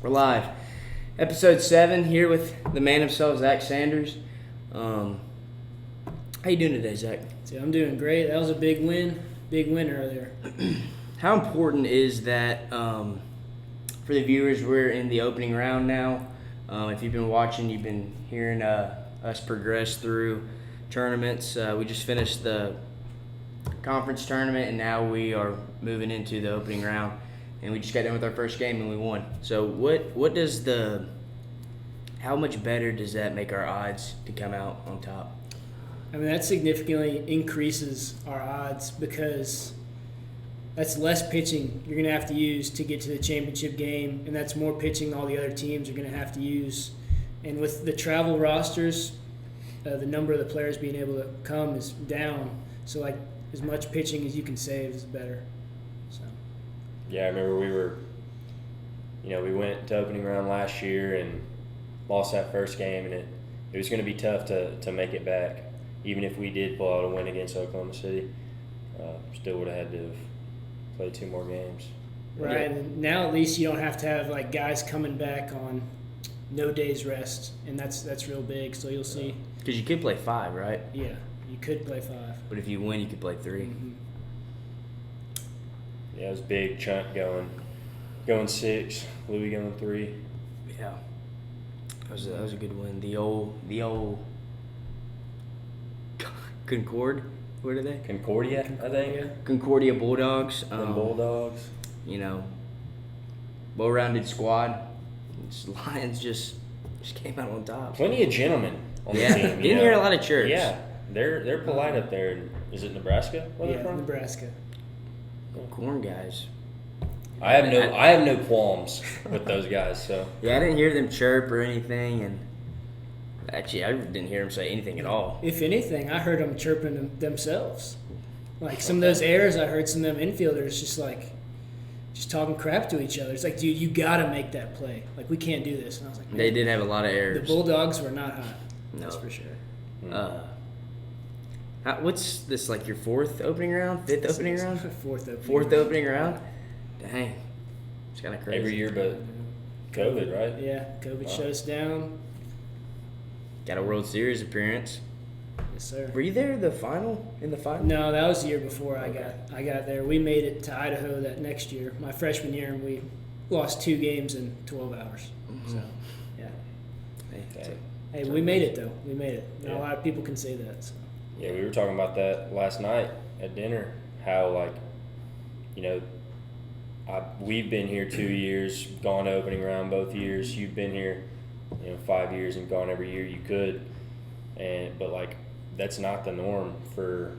We're live. Episode 7 here with the man himself, Zach Sanders. How you doing today, Zach? So I'm doing great. That was a big win earlier. How important is that for the viewers? We're in the opening round now. If you've been watching, you've been hearing us progress through tournaments. We just finished the conference tournament, and now we are moving into the opening round. And we just got done with our first game, and we won. So how much better does that make our odds to come out on top? I mean, that significantly increases our odds because that's less pitching you're going to have to use to get to the championship game, and that's more pitching all the other teams are going to have to use. And with the travel rosters, the number of the players being able to come is down. So, like, as much pitching as you can save is better. So. Yeah, I remember we went to opening round last year and lost that first game, and it was going to be tough to make it back. Even if we did pull out a win against Oklahoma City, still would have had to have played 2 more games. Right, and now at least you don't have to have like guys coming back on no days rest, and that's real big. So you'll see. Because you could play 5, right? Yeah, you could play 5. But if you win, you could play 3. Mm-hmm. Yeah, it was big. Chunt going 6, Louis going 3. Yeah, that was a good win. The old Concord. What are they? Concordia, I think. Concordia Bulldogs. Bulldogs. Well-rounded squad. Lions just came out on top. Plenty of gentlemen on the team. Didn't hear a lot of chirps. Yeah, they're polite up there. Is it Nebraska? Where they're from? Nebraska. Corn guys. I have no qualms with those guys. So yeah, I didn't hear them chirp or anything, and actually, I didn't hear them say anything at all. If anything, I heard them chirping themselves. Like some of those errors, I heard some of them infielders just talking crap to each other. It's like, dude, you gotta make that play. Like, we can't do this. And I was like, man, they did have a lot of errors. The Bulldogs were not hot. No. That's for sure. What's this, like your 4th opening round, 5th opening round? Fourth opening round? Dang. It's kind of crazy. Every year but COVID, right? Yeah, COVID shut us down. Got a World Series appearance. Yes, sir. Were you there in the final? No, that was the year before I got there. We made it to Idaho that next year, my freshman year, and we lost 2 games in 12 hours. Mm-hmm. So, yeah. Hey, We made it, though. We made it. Not Yeah. a lot of people can say that. So. Yeah, we were talking about that last night at dinner. How we've been here 2 years, gone to opening round both years. You've been here, 5 years and gone every year you could, but that's not the norm for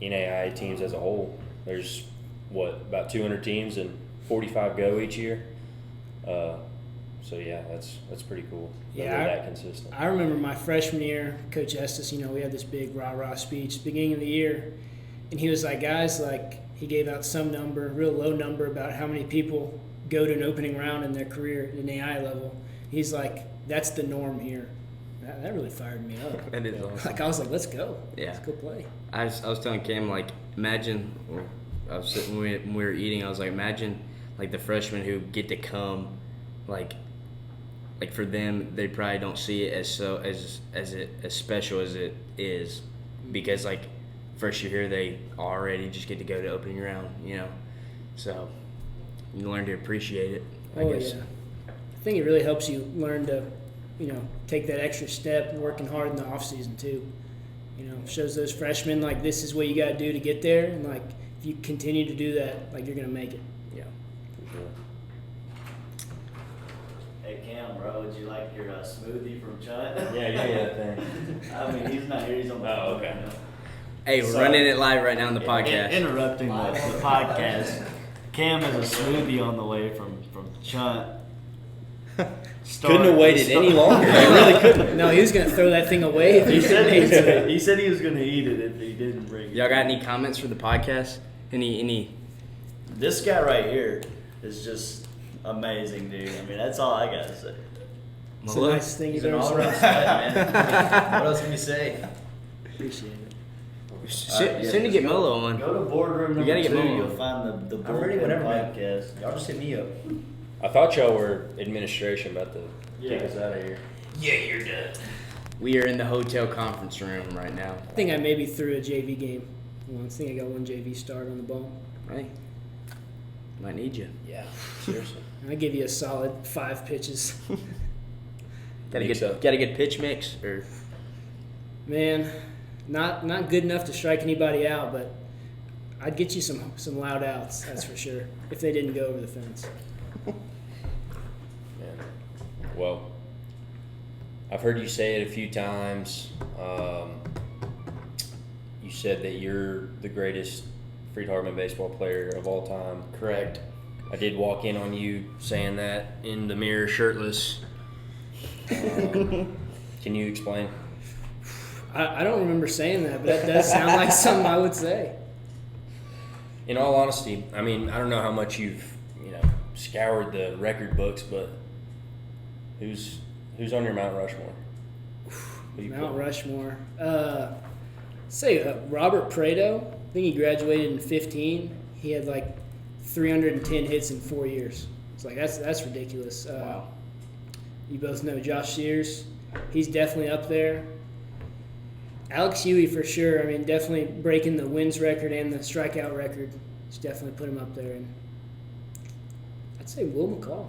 NAIA teams as a whole. There's about 200 teams and 45 go each year. So yeah, that's pretty cool. Yeah, They're that consistent. I remember my freshman year, Coach Estes, we had this big rah-rah speech beginning of the year, and he was like, guys, he gave out some number, real low number about how many people go to an opening round in their career at an AI level. He's like, that's the norm here. That really fired me up. That is awesome. I was like, let's go. Yeah. Let's go play. I was telling Cam, imagine, I was sitting when we were eating, I was like, imagine, the freshmen who get to come, for them, they probably don't see it as special as it is, because first year here they already just get to go to opening round, so you learn to appreciate it. I guess. Yeah. I think it really helps you learn to, take that extra step, working hard in the off season too. Shows those freshmen this is what you got to do to get there, and if you continue to do that, you're gonna make it. Yeah. For sure. Hey Cam, bro, would you like your smoothie from Chunt? Yeah, give me that thing. I mean, he's not here. He's on the phone okay. right now. Hey, we're running it live right now on the podcast. Interrupting the podcast. Cam has a smoothie on the way from Chunt. Couldn't have waited any longer. I really couldn't. No, he was gonna throw that thing away if He said he was going to eat it if he didn't bring it. Y'all got any comments for the podcast? Any? This guy right here is just amazing, dude. I mean, that's all I got to say. It's the nicest thing He's you've an ever all-around said. stud, man. What else can you say? Appreciate it. Soon to get Molo on. Go to boardroom You number gotta get 2. Momo. You'll find the I'm ready Bullpen whenever, man. podcast. Y'all just hit me up. I thought y'all were administration about to kick Yeah. us out of here. Yeah, you're done. We are in the hotel conference room right now. I think I maybe threw a JV game once. I think I got one JV start on the ball. Hey, might need you. Yeah, seriously. I give you a solid 5 pitches. Got a Think so. good pitch mix, or Man, not good enough to strike anybody out, but I'd get you some loud outs, that's for sure, if they didn't go over the fence. Man. Well, I've heard you say it a few times. You said that you're the greatest Freed-Hardeman baseball player of all time. correct. I did walk in on you saying that in the mirror shirtless. Can you explain? I don't remember saying that, but that does sound like something I would say. In all honesty, I mean, I don't know how much you've, scoured the record books, but who's on your Mount Rushmore? Who you Mount put? Rushmore. Say Robert Prado. I think he graduated in 15. He had like 310 hits in 4 years. It's like that's ridiculous. Wow. You both know Josh Sears. He's definitely up there. Alex Huey for sure. I mean, definitely breaking the wins record and the strikeout record. Just definitely put him up there. And I'd say Will McCall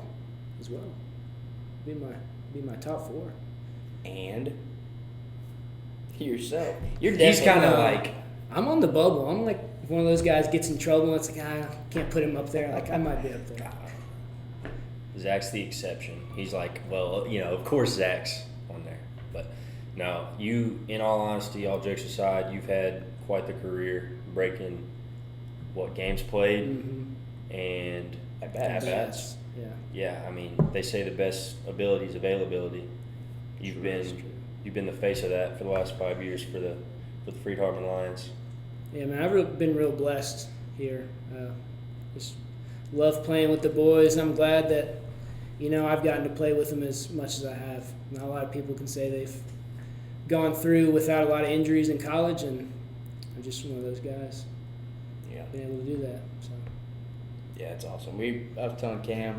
as well. Be my top 4. And yourself. You're He's definitely kind of like, I'm on the bubble. I'm like if one of those guys gets in trouble. It's like I can't put him up there. Like I might be up there. Zach's the exception. He's like, well, of course Zach's on there. But no, you, in all honesty, all jokes aside, you've had quite the career breaking games played Mm-hmm. and At-bats. at-bats. Yeah. Yeah, I mean, they say the best ability is availability. You've been the face of that for the last 5 years for the Freed-Hardeman Lions. Yeah, man, I've been real blessed here. Just love playing with the boys. I'm glad that, I've gotten to play with them as much as I have. Not a lot of people can say they've gone through without a lot of injuries in college, and I'm just one of those guys. Yeah. Been able to do that. So. Yeah, it's awesome. I was telling Cam,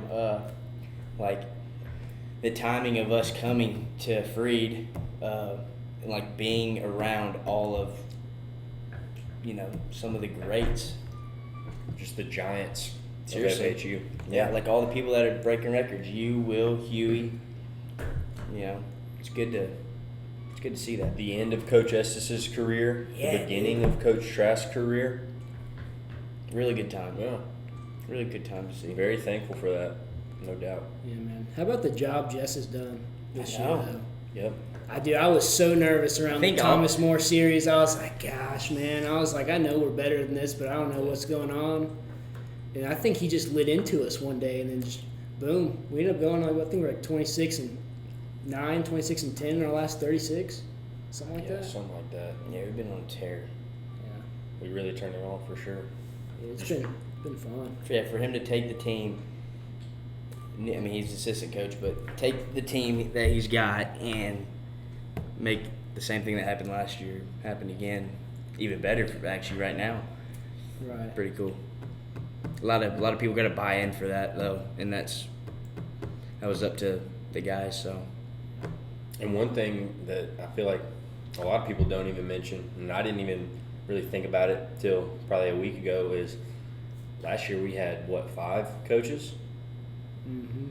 like the timing of us coming to Freed, and like being around all of, some of the greats. Just the giants Seriously. of FHU. Yeah, like all the people that are breaking records. You, Will, Huey. It's good to see that. The end of Coach Estes' career, Yeah, the beginning of Coach Trask's career. Really good time. Yeah, Really good time to see. very thankful for that, no doubt. Yeah, man. How about the job Jess has done this I year, know. though? Yep. I was so nervous around the think Thomas More series. I was like, gosh, man. I was like, I know we're better than this, but I don't know what's going on. And I think he just lit into us one day, and then just boom, we ended up going. I think we're like 26-9, 26-10 in our last 36, something like that. Something like that. Yeah, we've been on a tear. Yeah, We really turned it on for sure. it's been fun. For him to take the team, I mean, he's assistant coach, but take the team that he's got and make the same thing that happened last year happen again, even better actually right now. Right. Pretty cool. A lot of people got to buy in for that though, and that was up to the guys. So And one thing that I feel like a lot of people don't even mention, and I didn't even really think about it till probably a week ago, is last year we had 5 coaches. Mm-hmm.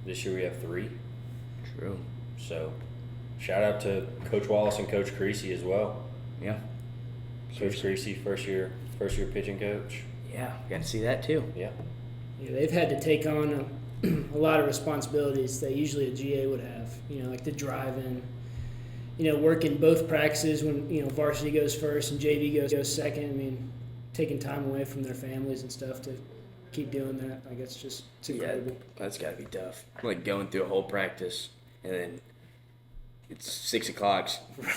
This year we have 3. true. So shout out to Coach Wallace and Coach Creasy as well. Yeah. Coach Creasy, first year pitching coach. Yeah, got to see that too. Yeah. Yeah, they've had to take on a lot of responsibilities that usually a GA would have. Like the drive-in, working both practices when varsity goes first and JV goes second. I mean, taking time away from their families and stuff to keep doing that. Like it's incredible. That's got to be tough. Like going through a whole practice and then it's 6 o'clock,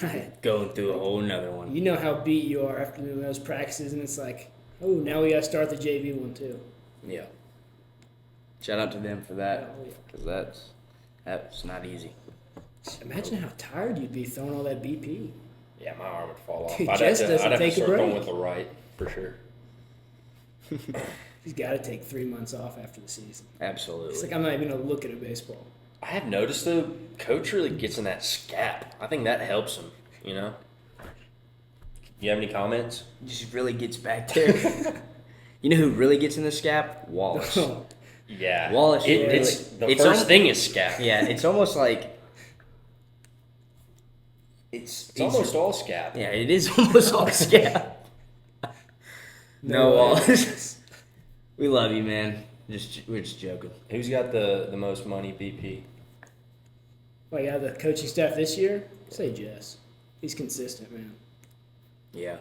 Right. going through a whole another one. You know how beat you are after doing those practices, and it's like, oh, now we got to start the JV one too. Yeah. Shout out to them for that, because that's not easy. Imagine how tired you'd be throwing all that BP. Yeah, my arm would fall off. Dude, I'd Jess have doesn't to take a start going break. with the right for sure. He's got to take 3 months off after the season. Absolutely. It's like, I'm not even going to look at a baseball. I have noticed though, Coach really gets in that scap. I think that helps him. You have any comments? Just really gets back there. You know who really gets in the scap? Wallace. Yeah. Wallace. It's the it's first thing is scap. Yeah, it's almost like It's almost all scap. Yeah, it is almost all scap. No, Wallace. We love you, man. We're just joking. Who's got the most money, BP? Well, yeah, the coaching staff this year, say Jess. He's consistent, man. Yeah.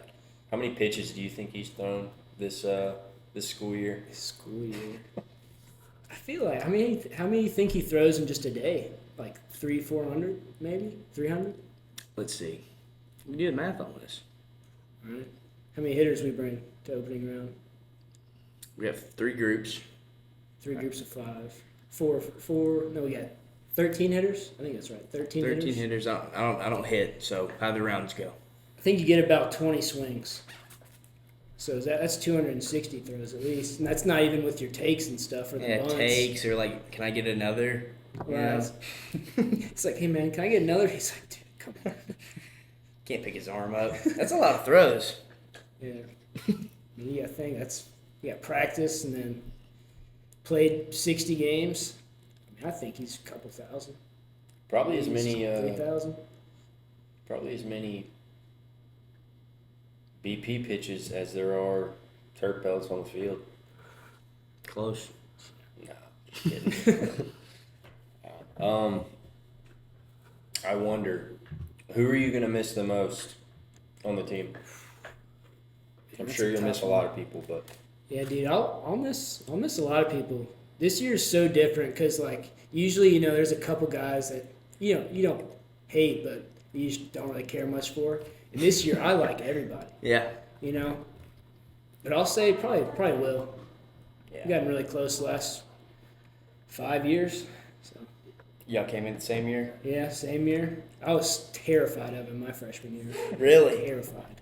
How many pitches do you think he's thrown this school year? School year. I feel like, how many do you think he throws in just a day? Like 400 maybe? 300? Let's see. We do the math on this. All right. How many hitters we bring to opening round? We have 3 groups. 3 groups of 5. No, we got 13 hitters. I think that's right. 13 hitters. I don't hit, so how the rounds go. I think you get about 20 swings. So that's 260 throws at least, and that's not even with your takes and stuff or the bunts. Takes or like, can I get another? Right. It's like, hey man, can I get another? He's like, dude, come on. Can't pick his arm up. That's a lot of throws. Yeah. I mean, you got to think you got practice and then played 60 games. I mean, I think he's a couple thousand. Probably as many. 3,000. Probably as many BP pitches as there are turf belts on the field. Close. No, just kidding. I wonder, who are you gonna miss the most on the team? I'm sure you'll miss a lot of people, but Yeah, dude, I'll miss a lot of people. This year is so different because like usually there's a couple guys that you don't hate, but you just don't really care much for. And this year I like everybody. Yeah. But I'll say probably Will. Yeah. We've gotten really close the last 5 years. So Y'all came in the same year? yeah, same year. I was terrified of him my freshman year. Really? Terrified.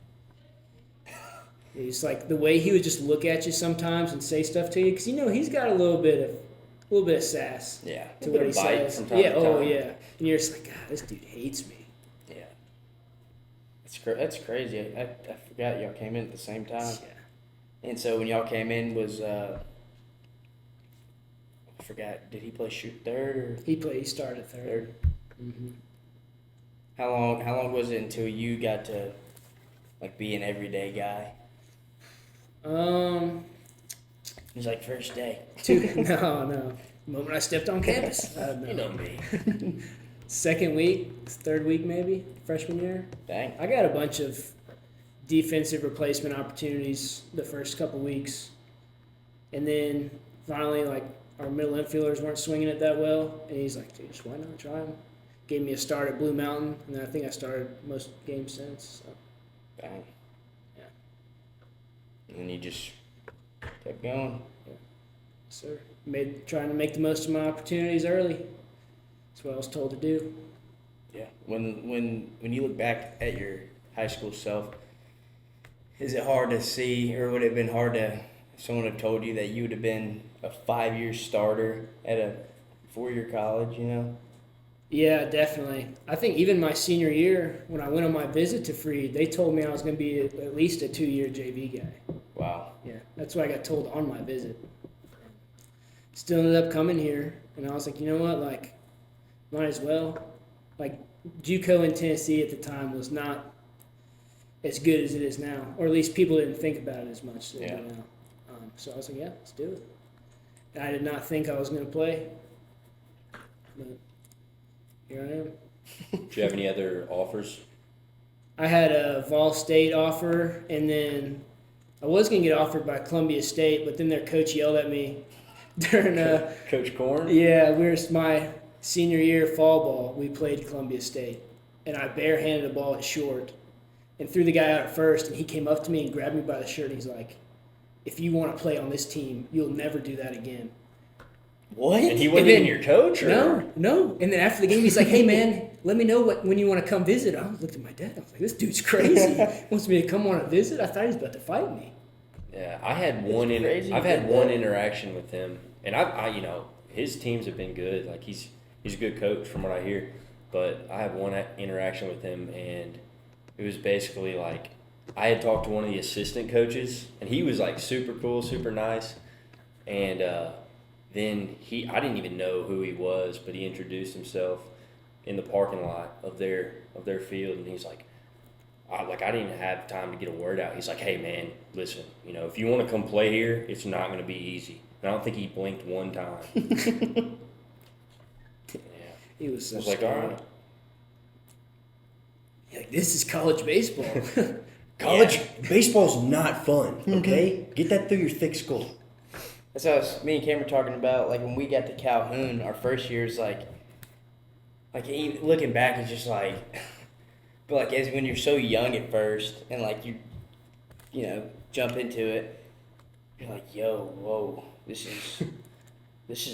It's like the way he would just look at you sometimes and say stuff to you, because he's got a little bit of sass. Yeah. To what he says. From time Yeah. to time. Oh yeah. And you're just like, God, this dude hates me. Yeah. That's crazy. I forgot y'all came in at the same time. Yeah. And so when y'all came in was I forgot, did he play shoot third or He started third. third? Mm-hmm. How long was it until you got to like be an everyday guy? Um, It was like first day. no. The moment I stepped on campus. No. You know me. Second week, third week maybe, freshman year. Dang. I got a bunch of defensive replacement opportunities the first couple weeks. And then finally, like, our middle infielders weren't swinging it that well. And he's like, dude, just why not try them? Gave me a start at Blue Mountain, and I think I started most games since. So. Dang. Yeah. And then you just kept going. Sir, trying to make the most of my opportunities early. That's what I was told to do. Yeah. When you look back at your high school self, is it hard to see, or would it have been hard to, if someone had told you that you would have been a 5-year starter at a 4-year college, Yeah, definitely. I think even my senior year, when I went on my visit to Freed, they told me I was going to be at least a 2-year JV guy. Wow. Yeah, that's what I got told on my visit. Still ended up coming here, and I was like, you know what, like, might as well. Like, JUCO in Tennessee at the time was not as good as it is now, or at least people didn't think about it as much as they do now. So I was like, yeah, let's do it. And I did not think I was going to play, but here I am. do you have any other offers? I had a Vol State offer, and then I was going to get offered by Columbia State, but then their coach yelled at me during Coach Korn? Yeah, my senior year fall ball. We played Columbia State, and I barehanded a ball at short and threw the guy out at first, and he came up to me and grabbed me by the shirt, and he's like, if you want to play on this team, you'll never do that again. What? And he wasn't even your coach? Or? No. And then after the game, he's like, hey, man, let me know when you want to come visit. I looked at my dad. I was like, this dude's crazy. He wants me to come on a visit? I thought he was about to fight me. Yeah, I had It's one. crazy I've you had did one that. interaction with him, and I, his teams have been good. Like he's a good coach from what I hear. But I have one interaction with him, and it was basically like I had talked to one of the assistant coaches, and he was like super cool, super nice, and then I didn't even know who he was, but he introduced himself in the parking lot of their field, and he's like. I didn't even have time to get a word out. He's like, "Hey man, listen, if you want to come play here, it's not going to be easy." And I don't think he blinked one time. Yeah, He was so I was like, scared. "All right, Like, this is college baseball. College baseball's not fun, okay? Get that through your thick skull. That's how me and Cam were talking about. Like when we got to Calhoun, our first year is like even looking back, it's just like, but like as when you're so young at first and like you jump into it, you're like, yo, whoa, this is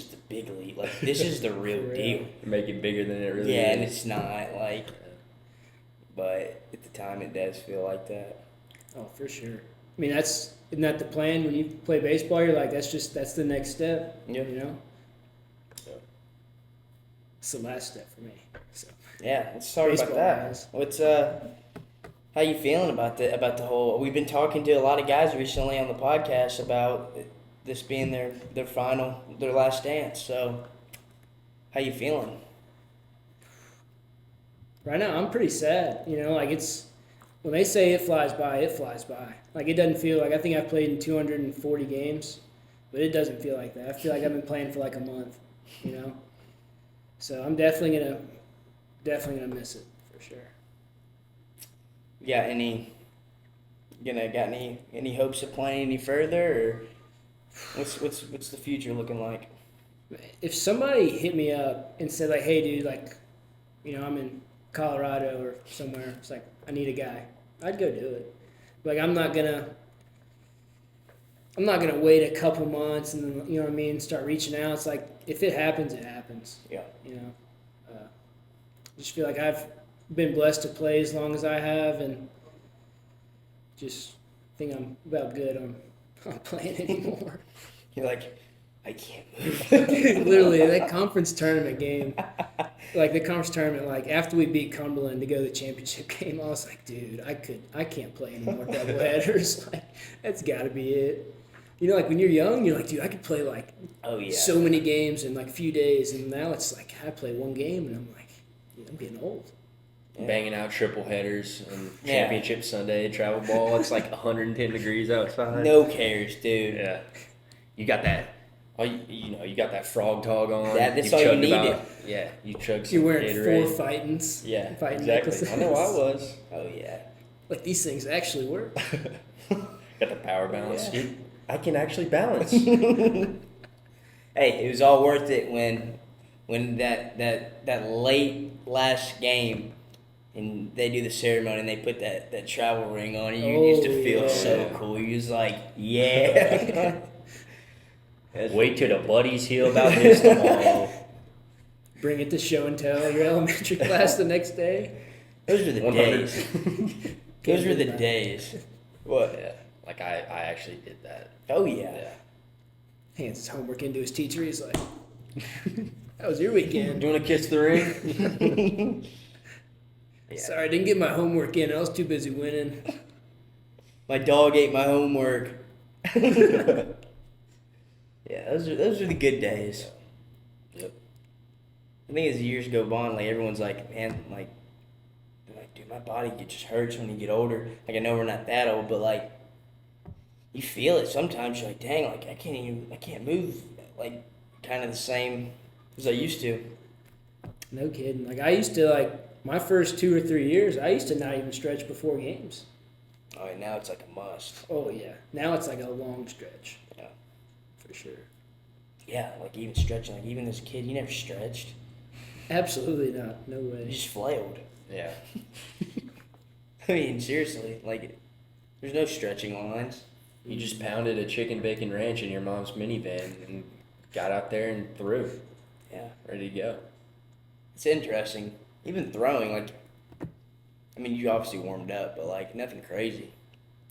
the big league. Like this is the real For real. deal. make it bigger than it really Yeah, and is." it's not like, but at the time it does feel like that. Oh, for sure. I mean, isn't that the plan when you play baseball? You're like, that's the next step. Yeah. You know? Yeah. It's the last step for me. So Yeah, let's talk about Baseball that. wise. What's how you feeling about the whole? We've been talking to a lot of guys recently on the podcast about this being their last dance. So, how you feeling? right now, I'm pretty sad. Like it's when they say it flies by, it flies by. Like it doesn't feel like I think I've played in 240 games, but it doesn't feel like that. I feel like I've been playing for like a month. So I'm definitely gonna miss it for sure. Got any hopes of playing any further, or what's the future looking like? If somebody hit me up and said like, "Hey, dude, like, I'm in Colorado or somewhere," it's like I need a guy, I'd go do it. Like I'm not gonna wait a couple months and then, what I mean, start reaching out. It's like if it happens, it happens. Yeah. I just feel like I've been blessed to play as long as I have, and just think I'm about good on playing anymore. You're like, I can't move. Dude, literally, that conference tournament game, like after we beat Cumberland to go to the championship game, I was like, dude, I can't play any more doubleheaders. Like, that's got to be it. Like when you're young, you're like, dude, I could play like Oh yeah. so many games in like a few days, and now it's like I play one game, and I'm like, dude, I'm getting old. Yeah. Banging out triple headers and Yeah. championship Sunday travel ball. It's like 110 degrees outside. No cares, dude. Yeah, you got that. Oh, you got that frog tog on. That's You've all you chugged needed. Yeah, you chugged some You're wearing Gatorade. 4 fightings. Yeah, fighting exactly. necklaces. I know I was. Oh yeah. Like these things actually work. Got the power balance. Yeah. I can actually balance. Hey, it was all worth it when that late last game and they do the ceremony and they put that travel ring on you. You used to Oh, feel yeah. so cool. You was like, yeah. Wait till the buddies hear about this tomorrow. Bring it to show and tell your elementary class the next day. Those were the 100. days. Those were the days. What? Yeah, like I actually did that. Oh yeah. Yeah. Hands his homework into his teacher. He's like, "That was your weekend." Do you want to kiss the ring? Yeah. Sorry, I didn't get my homework in. I was too busy winning. My dog ate my homework. Yeah, those are the good days. Yep. I think as the years go on, like everyone's like, man, like, they're like, dude, my body just hurts when you get older. Like I know we're not that old, but like, you feel it sometimes. You're like, dang, like I can't move like kind of the same as I used to. No kidding. Like I used to my first 2 or 3 years. I used to not even stretch before games. Oh, and now it's like a must. Oh yeah. Now it's like a long stretch. Yeah. For sure. Yeah, like even stretching. Like even as a kid, you never stretched. Absolutely not. No You way. just flailed. Yeah. I mean, seriously, like, there's no stretching lines. You just pounded a chicken bacon ranch in your mom's minivan and got out there and threw, Yeah. ready to go. It's interesting. Even throwing, like, I mean, you obviously warmed up, but like nothing crazy.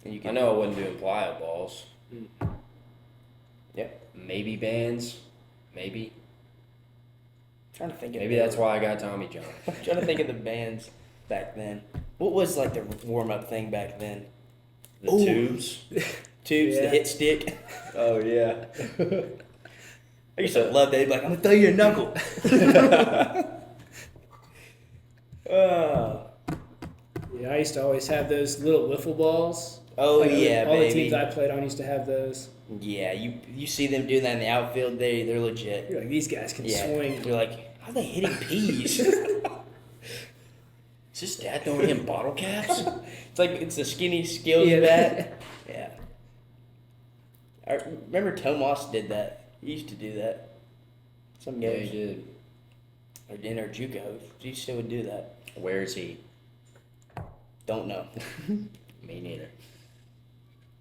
And you I know I wasn't doing plyo balls. Yep. Maybe bands. Maybe. Trying to think of Maybe that's why I got Tommy John. I'm trying to think of the bands back then. What was like the warm up thing back then? The Ooh. Tubes. Tubes, the Yeah. hit stick. Oh yeah. I used to love that. He'd be like, I'm gonna throw you a knuckle. Yeah, I used to always have those little wiffle balls. Oh Like, yeah, all baby. the teams I played on used to have those. Yeah, you see them doing that in the outfield, they're legit. You're like, these guys can Yeah. swing. You're like, how are they hitting peas? Is his dad throwing him bottle caps? It's a skinny skills Yeah. bat. Yeah. I remember Tomas did that. He used to do that. Some Yeah, guys. he did. Or in our JUCO. He still would do that. Where is he? Don't know. Me neither.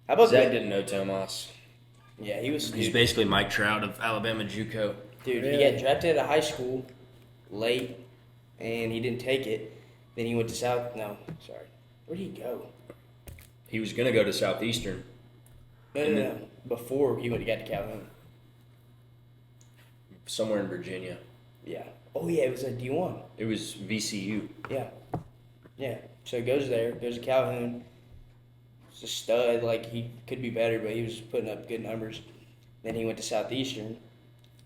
How about Zach that? didn't know Tomas. Yeah, he was. He's basically Mike Trout of Alabama JUCO. Dude, he Really? got drafted out of high school late, and he didn't take it. Then he went to South. No, sorry. Where'd he go? He was gonna go to Southeastern. No. Before he got to Calhoun. Somewhere in Virginia. Yeah. Oh yeah, it was a D1. It was VCU. Yeah. Yeah. So he goes there, goes to Calhoun. He's a stud. Like, he could be better, but he was putting up good numbers. Then he went to Southeastern.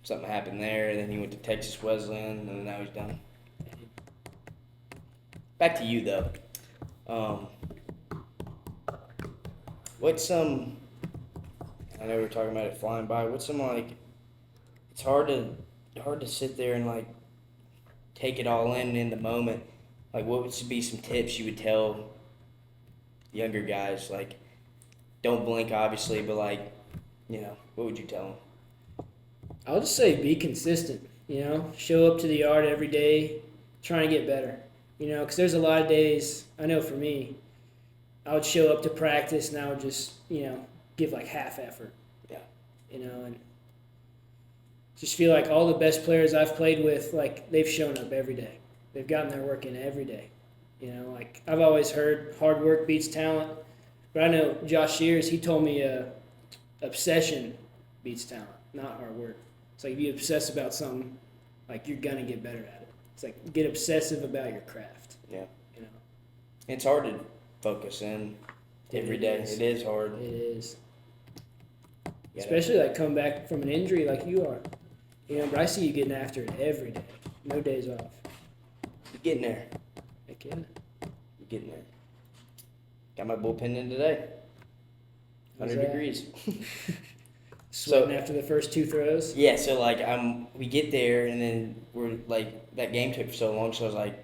Something happened there. And then he went to Texas Wesleyan, and now he's done. Back to you, though. What's some... I know we're talking about it flying by. What's some, like... It's hard to sit there and, like, take it all in the moment. Like, what would be some tips you would tell younger guys? Like, don't blink, obviously, but, like, what would you tell them? I'll just say be consistent. Show up to the yard every day, trying to get better. Because there's a lot of days, I know for me, I would show up to practice and I would just, give like half effort. Yeah. And just feel like all the best players I've played with, like, they've shown up every day. They've gotten their work in every day. Like, I've always heard hard work beats talent. But I know Josh Shears, he told me obsession beats talent, not hard work. It's like if you obsess about something, like, you're going to get better at it. It's like, get obsessive about your craft. Yeah. It's hard to focus in every day. It is hard. It is. You gotta- Especially, like, come back from an injury like you are. But I see you getting after it every day. No days off. You're getting there. Heck yeah. You're getting there. Got my bullpen in today. How's 100 that? degrees. Sweating after the first two throws. Yeah, so like we get there and then we're like that game took so long, so I was like,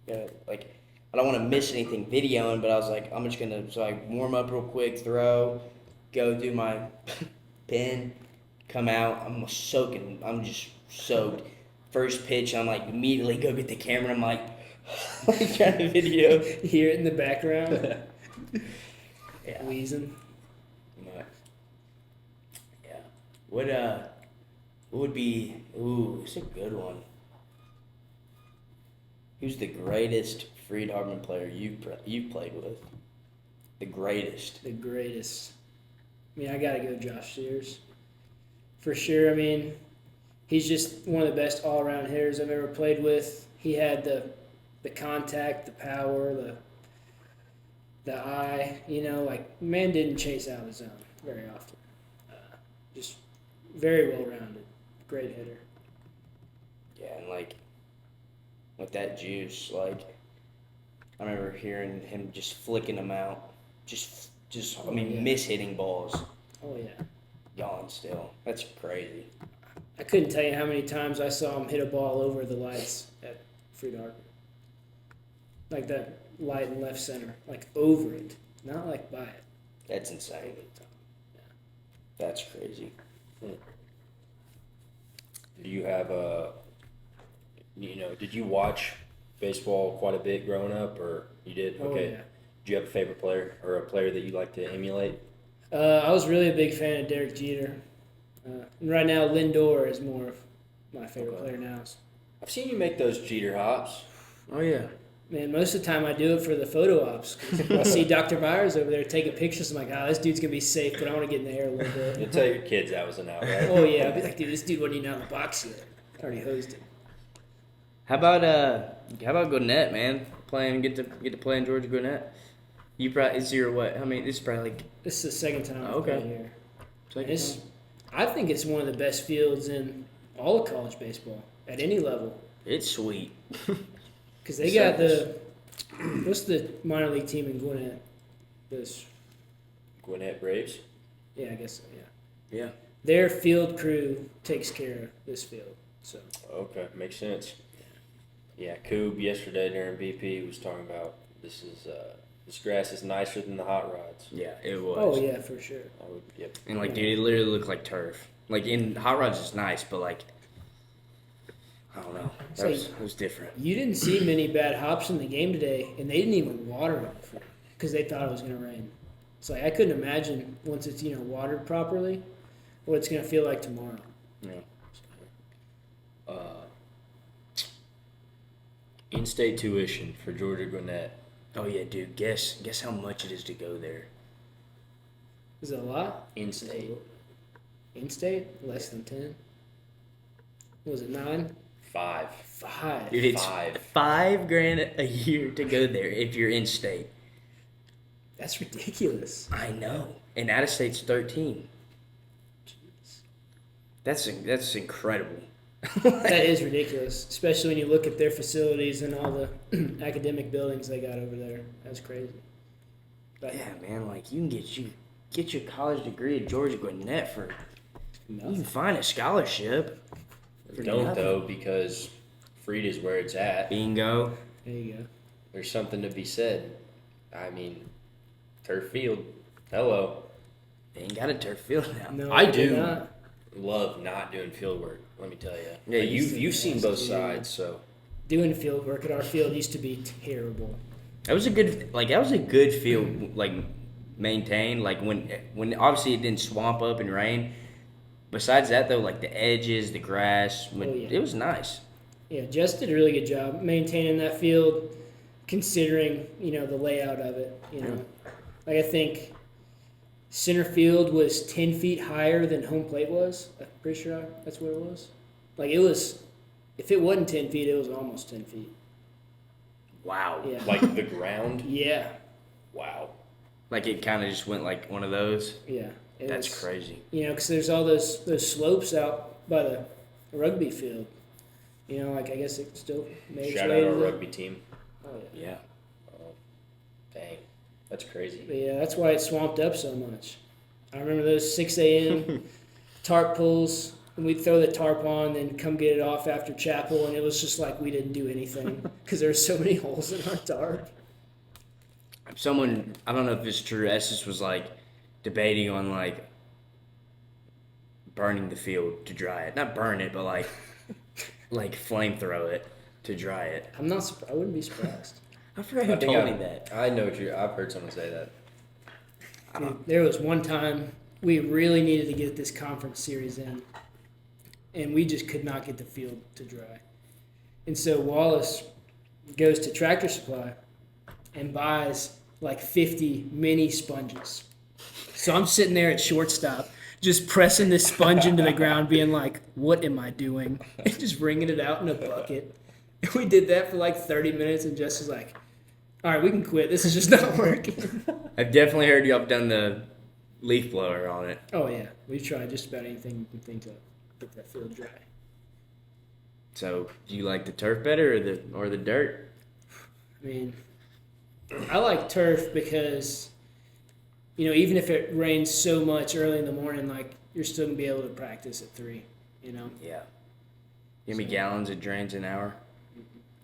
yeah, like I don't want to miss anything videoing, but I was like, I'm just gonna warm up real quick, throw, go do my pin, come out. I'm soaking. I'm just soaked. First pitch, I'm like immediately go get the camera. I'm like trying to video. You hear it in the background. Yeah. Wheezing. But, yeah. What would be? Ooh, it's a good one. Who's the greatest Friedhartman player you've played with? The greatest. The greatest. I mean, I got to go Josh Sears. For sure. I mean, he's just one of the best all-around hitters I've ever played with. He had the contact, the power, the eye. Like, man didn't chase out of the zone very often. Just very well-rounded. Great hitter. Yeah, and like with that juice, like I remember hearing him just flicking them out, just I mean Yeah. miss-hitting balls, Oh, yeah. gone still. That's crazy. I couldn't tell you how many times I saw him hit a ball over the lights at Friedhartman. Like that light in left center. Like over it. Not like by it. That's insane. That's crazy. Do you have did you watch baseball quite a bit growing up, or you did? Oh, Okay. yeah. Do you have a favorite player or a player that you like to emulate? I was really a big fan of Derek Jeter. And right now, Lindor is more of my favorite Okay. player now. I've seen you make those Jeter hops. Oh yeah. Man, most of the time I do it for the photo ops. 'Cause I'll see Dr. Byers over there taking pictures. I'm like, this dude's going to be safe, but I want to get in the air a little bit. You tell your kids that was an out, right? Oh, yeah. I'll be like, dude, this dude wasn't even out of the box yet. I already hosed him. How about Gwinnett, man? Get to play in Georgia Gwinnett. You probably it's your what? How many? This is probably like This is the second time I've Okay. been here. second It's, time? I think it's one of the best fields in all of college baseball at any level. It's sweet. Because they got what's the minor league team in Gwinnett? Gwinnett Braves. Yeah, I guess so, yeah. Yeah. Their field crew takes care of this field. So Okay, makes sense. Yeah, Coob yesterday during BP was talking about this grass is nicer than the hot rods. Yeah, it was. Oh yeah, for sure. I would, yep. And like, dude, it literally looked like turf. Like in hot rods, it's nice, but like, I don't know. It's like- It was different. You didn't see many bad hops in the game today, and they didn't even water it because they thought it was going to rain. It's like I couldn't imagine once it's watered properly, what it's going to feel like tomorrow. Yeah. In-state tuition for Georgia Gwinnett. Oh yeah, dude. Guess how much it is to go there. Is it a lot? In-state. In-state? Less than 10? Was it 9? 5. 5. Dude, it's Five. $5,000 a year to go there if you're in state. That's ridiculous. I know. And out of state's 13. That's incredible. That is ridiculous, especially when you look at their facilities and all the academic buildings they got over there. That's crazy. But Yeah, man. Like you can get your college degree at Georgia Gwinnett for you can nothing. find a scholarship. For Don't nothing. though, because Frida's where it's at. Bingo. There you go. There's something to be said. I mean, turf field. Hello. They ain't got a turf field now. No, I they're do. not. Love not doing field work. Let me tell you. Yeah, Like, you you've seen used both to. sides, so Doing field work at our field used to be terrible. That was a good field, like maintained. Like when obviously it didn't swamp up and rain. Besides that though, like the edges, the grass, yeah. it was nice. Yeah, Jess did a really good job maintaining that field, considering the layout of it. Like I think center field was 10 feet higher than home plate was. I'm pretty sure that's what it was. Like it was, if it wasn't 10 feet, it was almost 10 feet. Wow. Yeah. like the ground. Yeah. Wow. Like it kind of just went like one of those. Yeah. It That's was, crazy. Because there's all those slopes out by the rugby field. Like I guess it still made its Shout way out to our the- rugby team. Oh yeah. Yeah. Dang, that's crazy. But yeah, that's why it swamped up so much. I remember those 6 a.m. tarp pulls, and we'd throw the tarp on, then come get it off after chapel, and it was just like we didn't do anything because there were so many holes in our tarp. Someone, I don't know if it's true, Estes was like debating on like burning the field to dry it. Not burn it, but like flamethrow it to dry it. I'm not surprised. I wouldn't be surprised. I forgot I who think told me that. I know what I've heard someone say that. Dude, there was one time we really needed to get this conference series in, and we just could not get the field to dry. And so Wallace goes to Tractor Supply and buys like 50 mini sponges. So I'm sitting there at shortstop, just pressing this sponge into the ground, being like, what am I doing? And just bringing it out in a bucket. And we did that for like 30 minutes, and Jess was like, all right, we can quit. This is just not working. I've definitely heard y'all have done the leaf blower on it. Oh, yeah. We've tried just about anything we can think of to get that field dry. So, do you like the turf better or the dirt? I mean, I like turf because, even if it rains so much early in the morning, like, you're still going to be able to practice at 3, Yeah. How many gallons it drains an hour?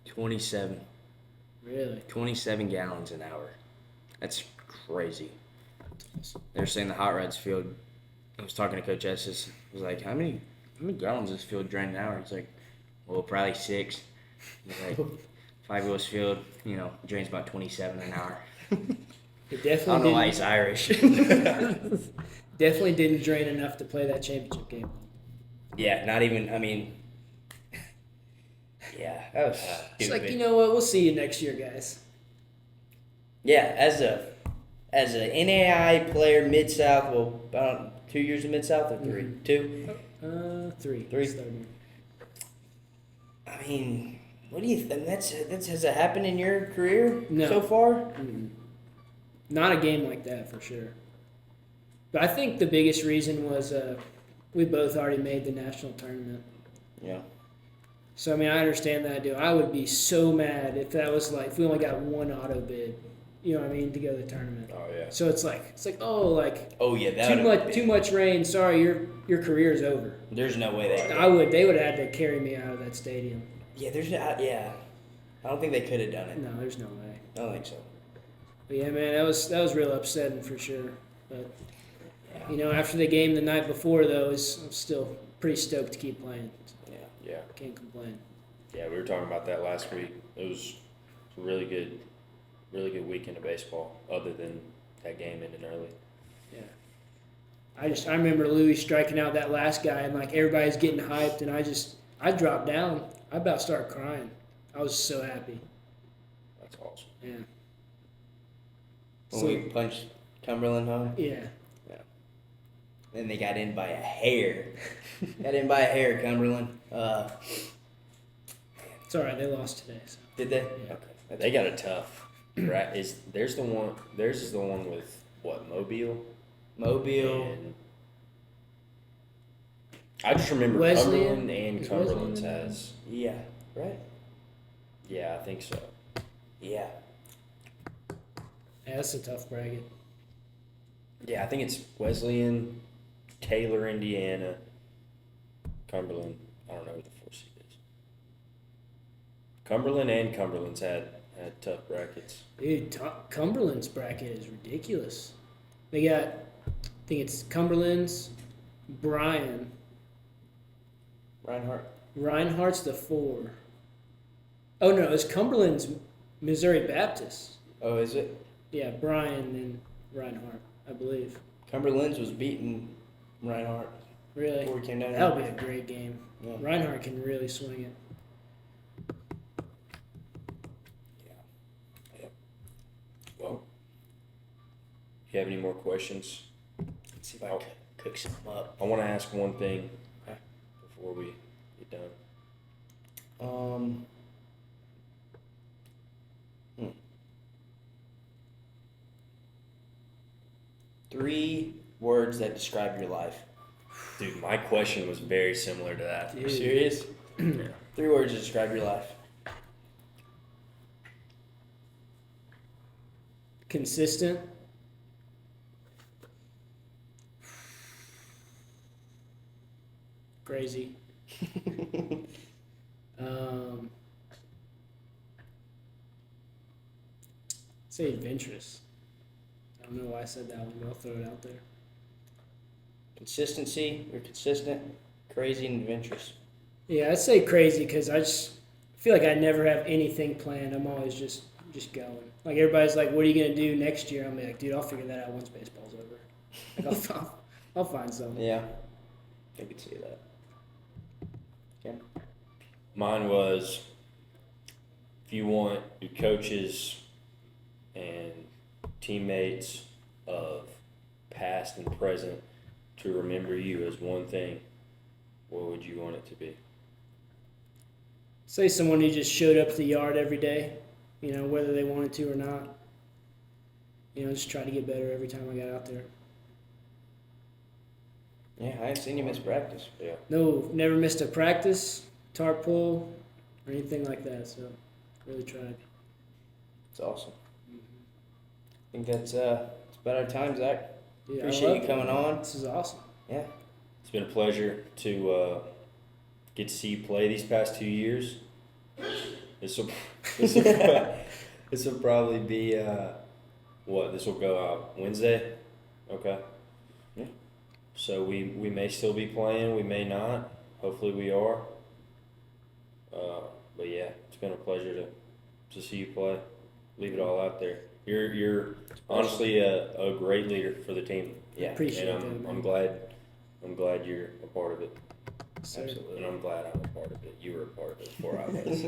27. Really? 27 gallons an hour. That's crazy. They're saying the hot rods field. I was talking to Coach Estes. I was like, how many gallons does this field drain an hour? He's like, well, probably 6. He's like, 5 wheels field, drains about 27 an hour. It I definitely don't know why didn't, he's Irish. definitely didn't drain enough to play that championship game. Yeah, not even. I mean, Yeah, that was It's stupid. like, you know what? We'll see you next year, guys. Yeah, as a NAI player, Mid South. Well, about 2 years in Mid South or 3, 2. 3. Three. Starting. I mean, what do you think? That's has it happened in your career No. so far? Not a game like that for sure. But I think the biggest reason was we both already made the national tournament. Yeah. So I mean, I understand that, dude. I would be so mad if that was like if we only got one auto bid. You know what I mean, to go to the tournament. Oh yeah. So it's like oh like Oh yeah, that too much rain. Sorry, your career's over. There's no way they. They would have had to carry me out of that stadium. Yeah, there's no. Yeah, I don't think they could have done it. No, there's no way. I don't think so. But yeah, man, that was real upsetting for sure. But you know, after the game the night before, though, I'm still pretty stoked to keep playing. Yeah. Yeah. Can't complain. Yeah, we were talking about that last week. It was a really good weekend of baseball, other than that game ending early. Yeah. I remember Louis striking out that last guy, and like everybody's getting hyped, and I dropped down. I about started crying. I was so happy. That's awesome. Yeah. When we punched Cumberland home, Yeah. then they got in by a hair. Cumberland. It's all right. They lost today. So. Did they? Yeah. Okay. They got a tough. Right? Theirs is the one with what, Mobile? Mobile. And I just remember Wesleyan? Cumberland and Is Cumberland's Wesleyan? has. Yeah. Right. Yeah, I think so. Yeah. Yeah, that's a tough bracket. Yeah, I think it's Wesleyan, Taylor, Indiana, Cumberland. I don't know who the 4 seed is. Cumberland and Cumberland's had tough brackets. Dude, Cumberland's bracket is ridiculous. They got, I think it's Cumberland's, Bryan. Reinhardt. Reinhardt's the 4. Oh no, it's Cumberland's Missouri Baptist. Oh, is it? Yeah, Bryan and Reinhardt, I believe. Cumberland's was beating Reinhardt Really? before we came down. That'll be a great game. Yeah. Reinhardt can really swing it. Well, if you have any more questions, Let's see if I can cook something up. I want to ask one thing Okay. before we get done. Hmm. 3 words that describe your life. Dude, my question was very similar to that. Are you serious? Yeah. 3 words that describe your life. Consistent. Crazy. Say adventurous. I don't know why I said that one, but I'll throw it out there. Consistency. You're consistent, crazy, and adventurous. Yeah, I'd say crazy because I feel like I never have anything planned. I'm always just going. Like everybody's like, "What are you gonna do next year?" I'm like, "Dude, I'll figure that out once baseball's over. Like, I'll find something." Yeah. I could see that. Okay. Mine was, if you want your coaches and teammates of past and present to remember you as one thing, what would you want it to be? Say someone who just showed up to the yard every day, you know, whether they wanted to or not. You know, just try to get better every time I got out there. Yeah, I ain't seen you miss practice. Yeah. No, never missed a practice, tarp pull, or anything like that. So, really tried. It's awesome. I think that's about our time, Zach. Dude, I Appreciate love you it. coming on. This is awesome. Yeah. It's been a pleasure to get to see you play these past 2 years. This will probably be what? This will go out Wednesday. Okay. Yeah. So we may still be playing. We may not. Hopefully we are. But yeah, it's been a pleasure to see you play. Leave it all out there. You're honestly a great leader for the team. Yeah. Appreciate And that, man. I'm glad you're a part of it. So Absolutely. And I'm glad I'm a part of it. You were a part of it before I was.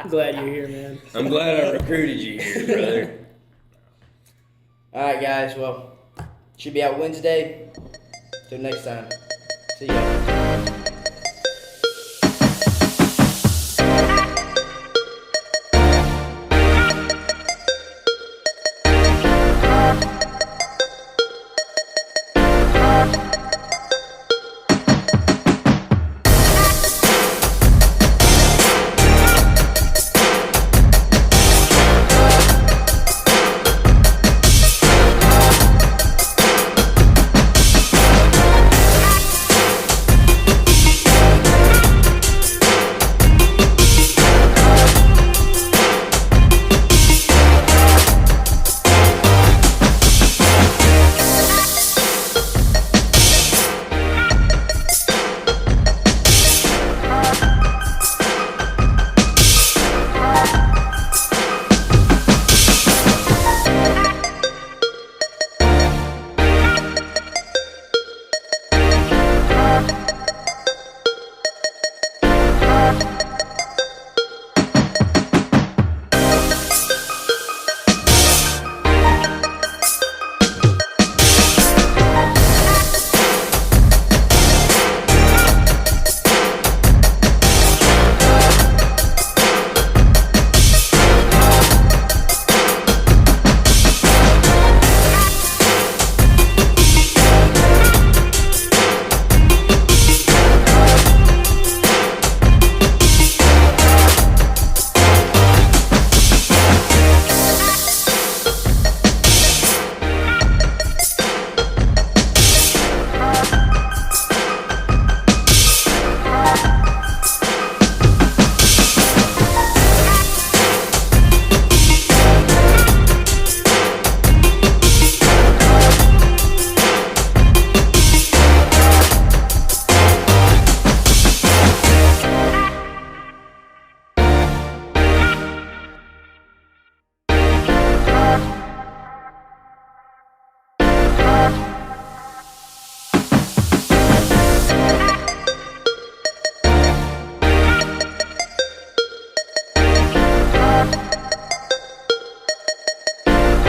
I'm glad you're here, man. I'm glad I recruited you here, brother. All right, guys. Well, should be out Wednesday. Till next time. See ya.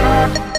Bye.